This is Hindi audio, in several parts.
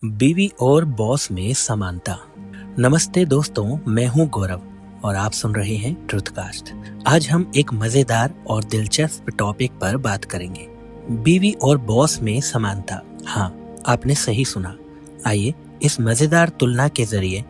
बीवी और बॉस में समानता। नमस्ते दोस्तों, मैं हूं गौरव और आप सुन रहे हैं ट्रुथकास्ट। आज हम एक मजेदार और दिलचस्प टॉपिक पर बात करेंगे, बीवी और बॉस में समानता। हाँ, आपने सही सुना। आइए इस मजेदार तुलना के जरिए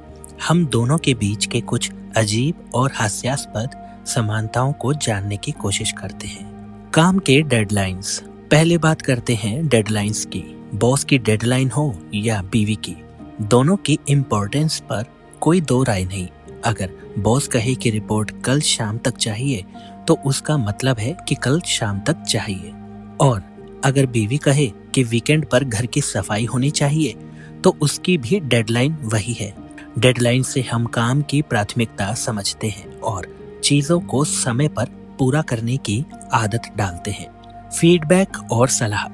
हम दोनों के बीच के कुछ अजीब और हास्यास्पद समानताओं को जानने की कोशिश करते हैं। काम के डेडलाइंस। पहले बात करते हैं डेडलाइंस की। बॉस की डेडलाइन हो या बीवी की, दोनों की इम्पोर्टेंस पर कोई दो राय नहीं। अगर बॉस कहे कि रिपोर्ट कल शाम तक चाहिए तो उसका मतलब है कि कल शाम तक चाहिए, और अगर बीवी कहे कि वीकेंड पर घर की सफाई होनी चाहिए तो उसकी भी डेडलाइन वही है। डेडलाइन से हम काम की प्राथमिकता समझते हैं और चीजों को समय पर पूरा करने की आदत डालते हैं। फीडबैक और सलाह।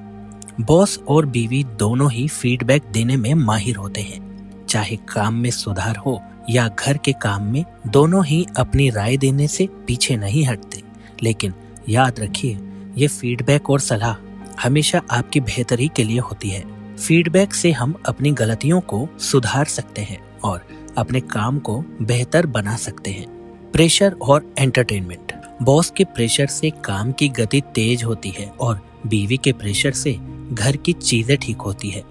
बॉस और बीवी दोनों ही फीडबैक देने में माहिर होते हैं। चाहे काम में सुधार हो या घर के काम में, दोनों ही अपनी राय देने से पीछे नहीं हटते। लेकिन याद रखिए, ये फीडबैक और सलाह हमेशा आपकी बेहतरी के लिए होती है। फीडबैक से हम अपनी गलतियों को सुधार सकते हैं और अपने काम को बेहतर बना सकते हैं। प्रेशर और एंटरटेनमेंट। बॉस के प्रेशर से काम की गति तेज होती है और बीवी के प्रेशर से घर की चीजें ठीक होती है।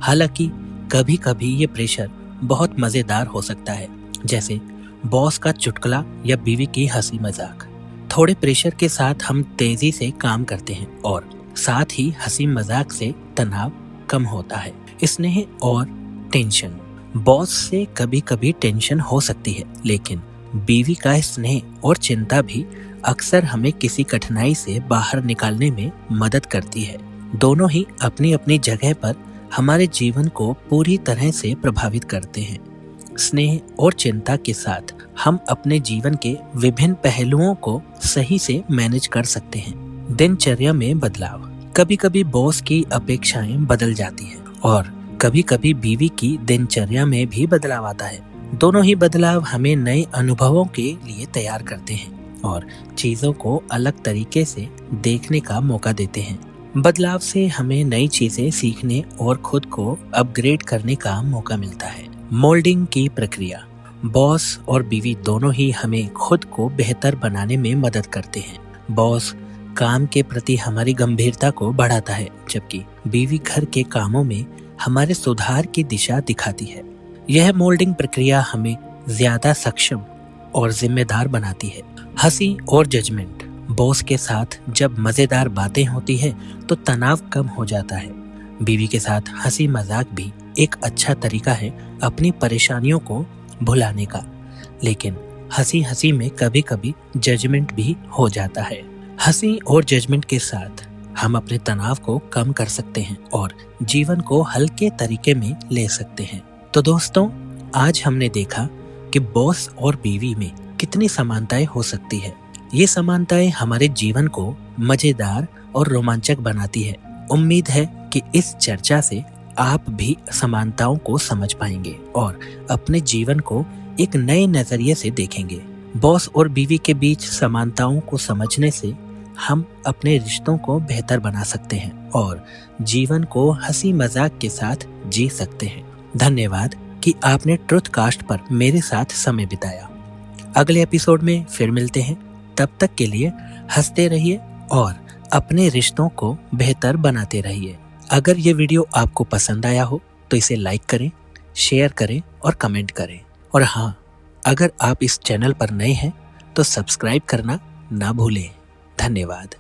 हालांकि कभी कभी ये प्रेशर बहुत मजेदार हो सकता है, जैसे बॉस का चुटकुला या बीवी की हंसी मजाक। थोड़े प्रेशर के साथ हम तेजी से काम करते हैं और साथ ही हंसी मजाक से तनाव कम होता है। स्नेह और टेंशन। बॉस से कभी कभी टेंशन हो सकती है, लेकिन बीवी का स्नेह और चिंता भी अक्सर हमें किसी कठिनाई से बाहर निकालने में मदद करती है। दोनों ही अपनी अपनी जगह पर हमारे जीवन को पूरी तरह से प्रभावित करते हैं। स्नेह और चिंता के साथ हम अपने जीवन के विभिन्न पहलुओं को सही से मैनेज कर सकते हैं। दिनचर्या में बदलाव। कभी कभी बॉस की अपेक्षाएं बदल जाती हैं और कभी कभी बीवी की दिनचर्या में भी बदलाव आता है। दोनों ही बदलाव हमें नए अनुभवों के लिए तैयार करते हैं और चीजों को अलग तरीके से देखने का मौका देते हैं। बदलाव से हमें नई चीजें सीखने और खुद को अपग्रेड करने का मौका मिलता है। मोल्डिंग की प्रक्रिया। बॉस और बीवी दोनों ही हमें खुद को बेहतर बनाने में मदद करते हैं। बॉस काम के प्रति हमारी गंभीरता को बढ़ाता है, जबकि बीवी घर के कामों में हमारे सुधार की दिशा दिखाती है। यह मोल्डिंग प्रक्रिया हमें ज्यादा सक्षम और जिम्मेदार बनाती है। हंसी और जजमेंट। बॉस के साथ जब मजेदार बातें होती है तो तनाव कम हो जाता है। बीवी के साथ हंसी मजाक भी एक अच्छा तरीका है अपनी परेशानियों को भुलाने का, लेकिन हंसी हंसी में कभी कभी जजमेंट भी हो जाता है। हंसी और जजमेंट के साथ हम अपने तनाव को कम कर सकते हैं और जीवन को हल्के तरीके में ले सकते हैं। तो दोस्तों, आज हमने देखा कि बॉस और बीवी में कितनी समानताएं हो सकती है। ये समानताएं हमारे जीवन को मजेदार और रोमांचक बनाती है। उम्मीद है कि इस चर्चा से आप भी समानताओं को समझ पाएंगे और अपने जीवन को एक नए नजरिए से देखेंगे। बॉस और बीवी के बीच समानताओं को समझने से हम अपने रिश्तों को बेहतर बना सकते हैं और जीवन को हंसी मजाक के साथ जी सकते हैं। धन्यवाद कि आपने ट्रुथकास्ट पर मेरे साथ समय बिताया। अगले एपिसोड में फिर मिलते हैं। तब तक के लिए हंसते रहिए और अपने रिश्तों को बेहतर बनाते रहिए। अगर ये वीडियो आपको पसंद आया हो तो इसे लाइक करें, शेयर करें और कमेंट करें। और हाँ, अगर आप इस चैनल पर नए हैं तो सब्सक्राइब करना ना भूलें। धन्यवाद।